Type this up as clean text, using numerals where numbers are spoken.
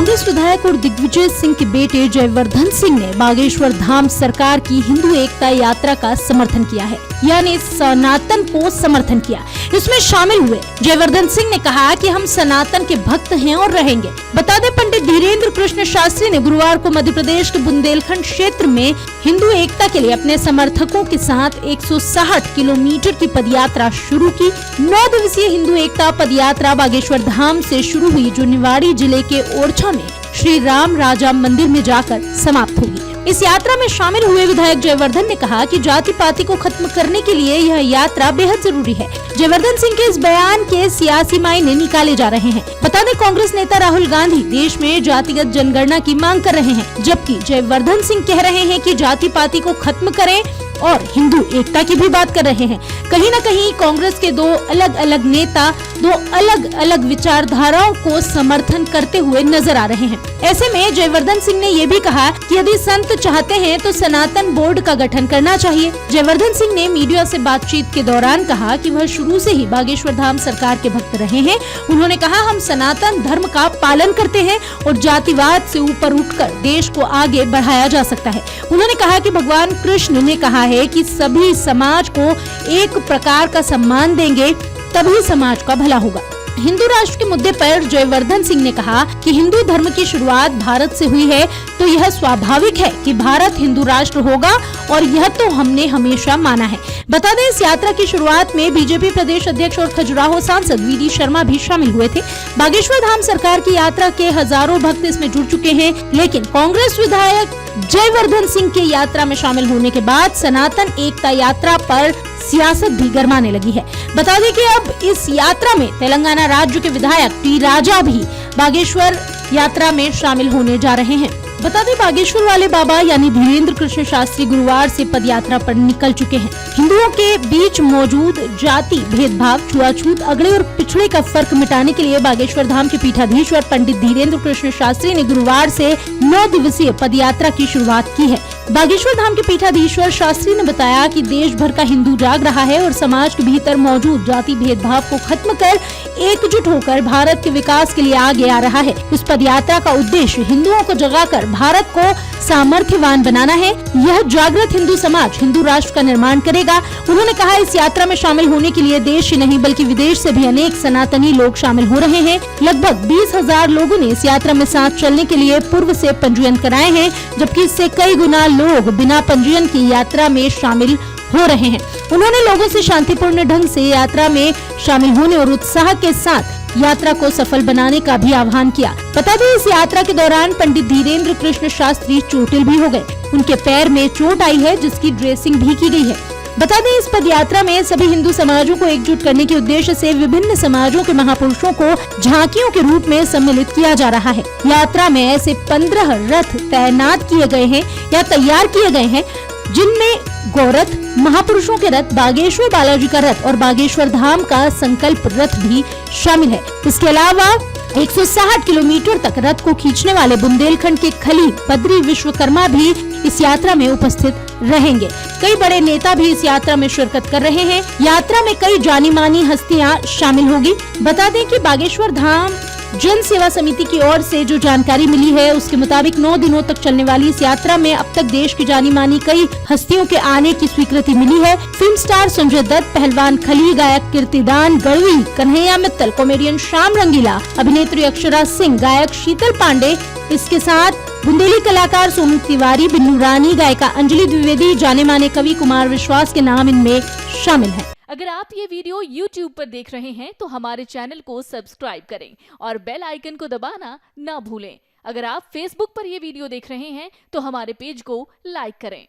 कांग्रेस विधायक और दिग्विजय सिंह के बेटे जयवर्धन सिंह ने बागेश्वर धाम सरकार की हिंदू एकता यात्रा का समर्थन किया है, यानी सनातन को समर्थन किया। इसमें शामिल हुए जयवर्धन सिंह ने कहा कि हम सनातन के भक्त हैं और रहेंगे। बता दें, पंडित धीरेन्द्र कृष्ण शास्त्री ने गुरुवार को मध्य प्रदेश के बुंदेलखंड क्षेत्र में हिंदू एकता के लिए अपने समर्थकों के साथ 160 किलोमीटर की पदयात्रा शुरू की। 9 दिवसीय हिंदू एकता पदयात्रा बागेश्वर धाम से शुरू हुई, जो निवाड़ी जिले के ओरछा में श्री राम राजा मंदिर में जाकर समाप्त होगी। इस यात्रा में शामिल हुए विधायक जयवर्धन ने कहा कि जाति पाति को खत्म करने के लिए यह यात्रा बेहद जरूरी है। जयवर्धन सिंह के इस बयान के सियासी मायने निकाले जा रहे हैं। बता दें, कांग्रेस नेता राहुल गांधी देश में जातिगत जनगणना की मांग कर रहे हैं, जबकि जयवर्धन सिंह कह रहे हैं कि जाति पाति को खत्म करें और हिंदू एकता की भी बात कर रहे हैं। कहीं न कहीं कांग्रेस के दो अलग अलग नेता दो अलग अलग विचारधाराओं को समर्थन करते हुए नजर आ रहे हैं। ऐसे में जयवर्धन सिंह ने ये भी कहा कि यदि संत चाहते हैं तो सनातन बोर्ड का गठन करना चाहिए। जयवर्धन सिंह ने मीडिया से बातचीत के दौरान कहा कि वह शुरू से ही बागेश्वर धाम सरकार के भक्त रहे हैं। उन्होंने कहा, हम सनातन धर्म का पालन करते हैं और जातिवाद से ऊपर उठकर देश को आगे बढ़ाया जा सकता है। उन्होंने कहा कि भगवान कृष्ण ने कहा है कि सभी समाज को एक प्रकार का सम्मान देंगे, तभी समाज का भला होगा। हिंदू राष्ट्र के मुद्दे पर जयवर्धन सिंह ने कहा कि हिंदू धर्म की शुरुआत भारत से हुई है, तो यह स्वाभाविक है कि भारत हिंदू राष्ट्र होगा और यह तो हमने हमेशा माना है। बता दें, इस यात्रा की शुरुआत में बीजेपी प्रदेश अध्यक्ष और खजुराहो सांसद वीडी शर्मा भी शामिल हुए थे। बागेश्वर धाम सरकार की यात्रा के हजारों भक्त इसमें जुड़ चुके हैं, लेकिन कांग्रेस विधायक जयवर्धन सिंह के यात्रा में शामिल होने के बाद सनातन एकता यात्रा पर सियासत भी गरमाने लगी है। बता दें कि अब इस यात्रा में तेलंगाना राज्य के विधायक टी राजा भी बागेश्वर यात्रा में शामिल होने जा रहे हैं। बता दें, बागेश्वर वाले बाबा यानी धीरेन्द्र कृष्ण शास्त्री गुरुवार से पदयात्रा पर निकल चुके हैं। हिंदुओं के बीच मौजूद जाति भेदभाव, छुआछूत, अगड़े और पिछड़े का फर्क मिटाने के लिए बागेश्वर धाम के पीठाधीश्वर पंडित धीरेन्द्र कृष्ण शास्त्री ने गुरुवार से 9 दिवसीय पदयात्रा की शुरुआत की है। बागेश्वर धाम के पीठाधीश्वर शास्त्री ने बताया कि देश भर का हिंदू जाग रहा है और समाज के भीतर मौजूद जाति भेदभाव को खत्म कर एकजुट होकर भारत के विकास के लिए आगे आ रहा है। इस पदयात्रा का उद्देश्य हिंदुओं को जगाकर भारत को सामर्थ्यवान बनाना है। यह जागृत हिंदू समाज हिंदू राष्ट्र का निर्माण करेगा। उन्होंने कहा, इस यात्रा में शामिल होने के लिए देश ही नहीं बल्कि विदेश से भी अनेक सनातनी लोग शामिल हो रहे हैं। लगभग 20,000 लोगों ने इस यात्रा में साथ चलने के लिए पूर्व से पंजीयन कराए हैं, जबकि इससे कई गुना लोग बिना पंजीयन की यात्रा में शामिल हो रहे हैं। उन्होंने लोगों से शांतिपूर्ण ढंग से यात्रा में शामिल होने और उत्साह के साथ यात्रा को सफल बनाने का भी आह्वान किया। बता दें, इस यात्रा के दौरान पंडित धीरेन्द्र कृष्ण शास्त्री चोटिल भी हो गए। उनके पैर में चोट आई है, जिसकी ड्रेसिंग भी की गई है। बता दें, इस पदयात्रा में सभी हिंदू समाजों को एकजुट करने के उद्देश्य से विभिन्न समाजों के महापुरुषों को झांकियों के रूप में सम्मिलित किया जा रहा है। यात्रा में ऐसे 15 रथ तैनात किए गए हैं या तैयार किए गए हैं, जिनमें गौरथ, महापुरुषों के रथ, बागेश्वर बालाजी का रथ और बागेश्वर धाम का संकल्प रथ भी शामिल है। इसके अलावा 160 किलोमीटर तक रथ को खींचने वाले बुंदेलखंड के खली बद्री विश्वकर्मा भी इस यात्रा में उपस्थित रहेंगे। कई बड़े नेता भी इस यात्रा में शिरकत कर रहे हैं। यात्रा में कई जानी मानी हस्तियां शामिल होगी। बता दें कि बागेश्वर धाम जन सेवा समिति की ओर से जो जानकारी मिली है, उसके मुताबिक 9 दिनों तक चलने वाली इस यात्रा में अब तक देश की जानी मानी कई हस्तियों के आने की स्वीकृति मिली है। फिल्म स्टार संजय दत्त, पहलवान खली, गायक कीर्तिदान गढ़वी, कन्हैया मित्तल, कॉमेडियन श्याम रंगीला, अभिनेत्री अक्षरा सिंह, गायक शीतल पांडे, इसके साथ बुंदेली कलाकार सोनू तिवारी, बिन्नू रानी, गायिका अंजलि द्विवेदी, जाने माने कवि कुमार विश्वास के नाम इनमें शामिल हैं। अगर आप ये वीडियो YouTube पर देख रहे हैं तो हमारे चैनल को सब्सक्राइब करें और बेल आइकन को दबाना ना भूलें। अगर आप Facebook पर ये वीडियो देख रहे हैं तो हमारे पेज को लाइक करें।